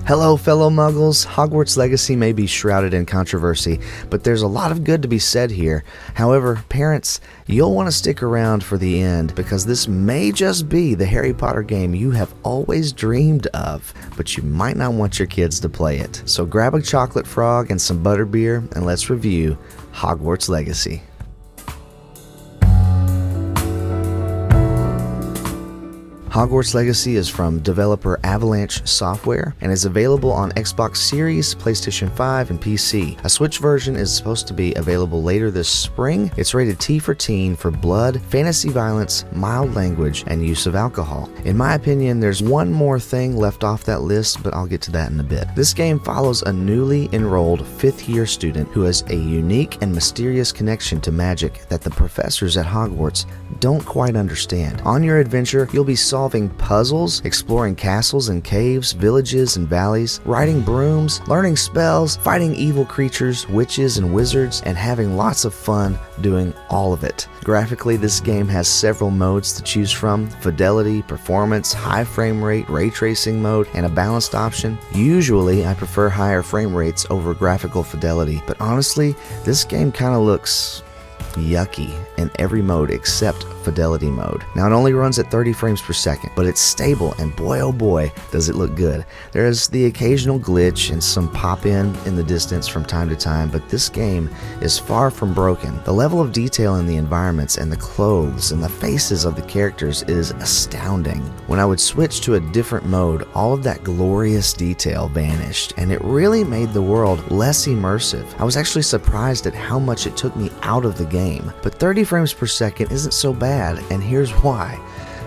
Hello, fellow muggles. Hogwarts Legacy may be shrouded in controversy, but there's a lot of good to be said here. However, parents, you'll want to stick around for the end because this may just be the Harry Potter game you have always dreamed of, but you might not want your kids to play it. So grab a chocolate frog and some butterbeer and let's review Hogwarts Legacy. Hogwarts Legacy is from developer Avalanche Software and is available on Xbox Series, PlayStation 5, and PC. A Switch version is supposed to be available later this spring. It's rated T for teen for blood, fantasy violence, mild language, and use of alcohol. In my opinion, there's one more thing left off that list, but I'll get to that in a bit. This game follows a newly enrolled fifth-year student who has a unique and mysterious connection to magic that the professors at Hogwarts don't quite understand. On your adventure, you'll be solving puzzles, exploring castles and caves, villages and valleys, riding brooms, learning spells, fighting evil creatures, witches and wizards, and having lots of fun doing all of it. Graphically, this game has several modes to choose from: fidelity, performance, high frame rate, ray tracing mode, and a balanced option. Usually, I prefer higher frame rates over graphical fidelity, but honestly, this game kind of looks yucky in every mode except fidelity mode. Now, it only runs at 30 frames per second, but it's stable, and boy oh boy does it look good. There is the occasional glitch and some pop-in the distance from time to time, but this game is far from broken. The level of detail in the environments and the clothes and the faces of the characters is astounding. When I would switch to a different mode, all of that glorious detail vanished, and it really made the world less immersive. I was actually surprised at how much it took me out of the game, but 30 frames per second isn't so bad, and here's why.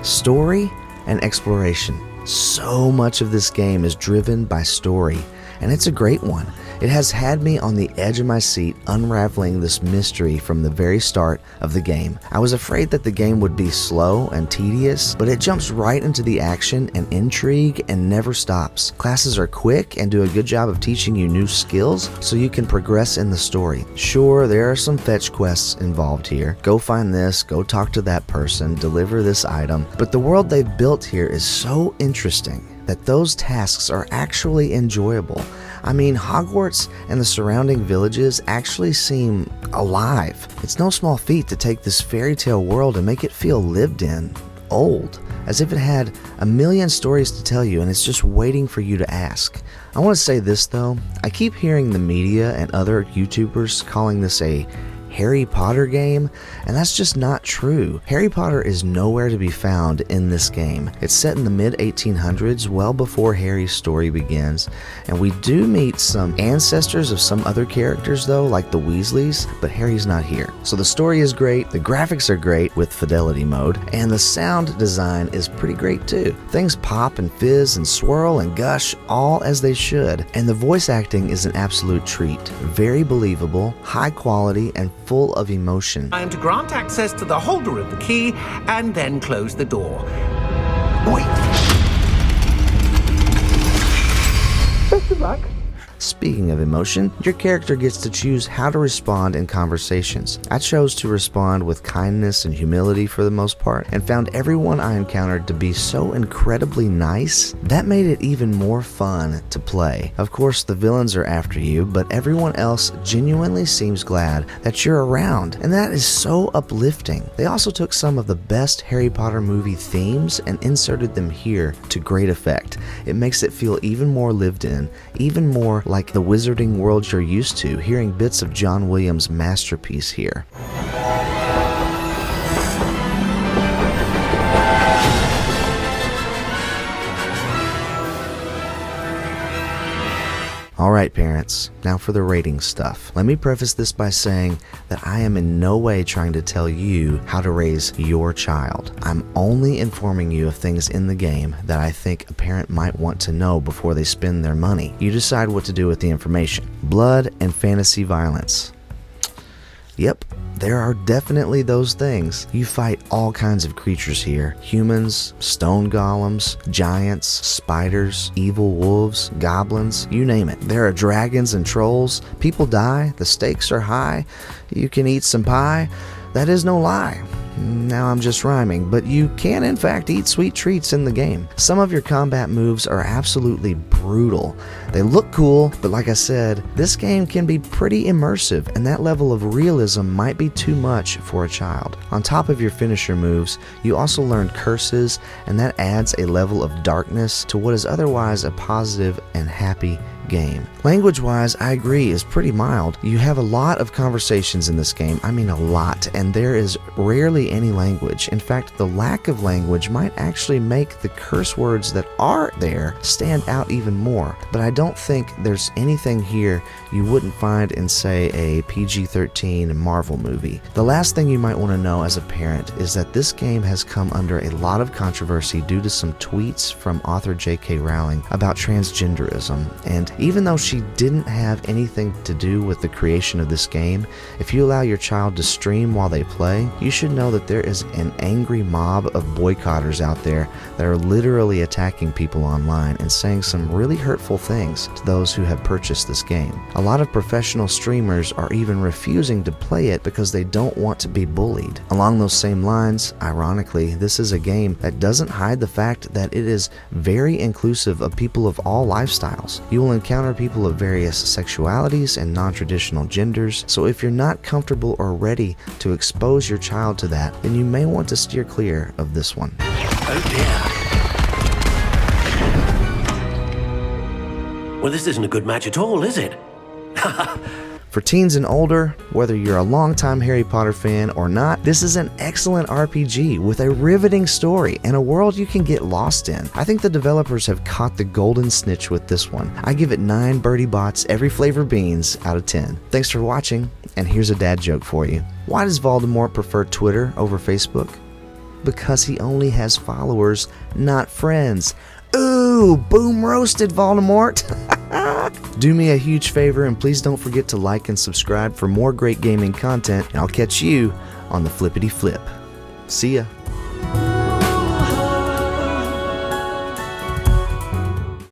Story and exploration. So much of this game is driven by story, and it's a great one. It has had me on the edge of my seat unraveling this mystery from the very start of the game. I was afraid that the game would be slow and tedious, but it jumps right into the action and intrigue and never stops. Classes are quick and do a good job of teaching you new skills so you can progress in the story. Sure, there are some fetch quests involved here. Go find this, go talk to that person, deliver this item, but the world they've built here is so interesting that those tasks are actually enjoyable. I mean, Hogwarts and the surrounding villages actually seem alive. It's no small feat to take this fairy tale world and make it feel lived in, old, as if it had a million stories to tell you and it's just waiting for you to ask. I want to say this though, I keep hearing the media and other YouTubers calling this a Harry Potter game, and that's just not true. Harry Potter is nowhere to be found in this game. It's set in the mid-1800s, well before Harry's story begins, and we do meet some ancestors of some other characters though, like the Weasleys, but Harry's not here. So the story is great, the graphics are great with fidelity mode, and the sound design is pretty great too. Things pop and fizz and swirl and gush all as they should, and the voice acting is an absolute treat. Very believable, high quality, and full of emotion. I am to grant access to the holder of the key and then close the door. Wait. Best of luck. Speaking of emotion, your character gets to choose how to respond in conversations. I chose to respond with kindness and humility for the most part, and found everyone I encountered to be so incredibly nice. That made it even more fun to play. Of course, the villains are after you, but everyone else genuinely seems glad that you're around, and that is so uplifting. They also took some of the best Harry Potter movie themes and inserted them here to great effect. It makes it feel even more lived in, even more like the wizarding world you're used to, hearing bits of John Williams' masterpiece here. Alright parents, now for the rating stuff. Let me preface this by saying that I am in no way trying to tell you how to raise your child. I'm only informing you of things in the game that I think a parent might want to know before they spend their money. You decide what to do with the information. Blood and fantasy violence. Yep, there are definitely those things. You fight all kinds of creatures here. Humans, stone golems, giants, spiders, evil wolves, goblins, you name it. There are dragons and trolls. People die, the stakes are high. You can eat some pie. That is no lie. Now I'm just rhyming, but you can in fact eat sweet treats in the game. Some of your combat moves are absolutely brutal. They look cool, but like I said, this game can be pretty immersive, and that level of realism might be too much for a child. On top of your finisher moves, you also learn curses, and that adds a level of darkness to what is otherwise a positive and happy game. Language-wise, I agree, is pretty mild. You have a lot of conversations in this game, I mean a lot, and there is rarely any language. In fact, the lack of language might actually make the curse words that are there stand out even more. But I don't think there's anything here you wouldn't find in, say, a PG-13 Marvel movie. The last thing you might want to know as a parent is that this game has come under a lot of controversy due to some tweets from author J.K. Rowling about transgenderism, and even though she didn't have anything to do with the creation of this game, if you allow your child to stream while they play, you should know that there is an angry mob of boycotters out there that are literally attacking people online and saying some really hurtful things to those who have purchased this game. A lot of professional streamers are even refusing to play it because they don't want to be bullied. Along those same lines, ironically, this is a game that doesn't hide the fact that it is very inclusive of people of all lifestyles. You will encounter people of various sexualities and non-traditional genders, so if you're not comfortable or ready to expose your child to that, then you may want to steer clear of this one. Oh dear. Well, this isn't a good match at all, is it? For teens and older, whether you're a longtime Harry Potter fan or not, this is an excellent RPG with a riveting story and a world you can get lost in. I think the developers have caught the golden snitch with this one. I give it 9 Birdie Bots every flavor beans out of 10. Thanks for watching, and here's a dad joke for you. Why does Voldemort prefer Twitter over Facebook? Because he only has followers, not friends. Ooh, boom roasted, Voldemort! Do me a huge favor and please don't forget to like and subscribe for more great gaming content, and I'll catch you on the flippity flip. See ya.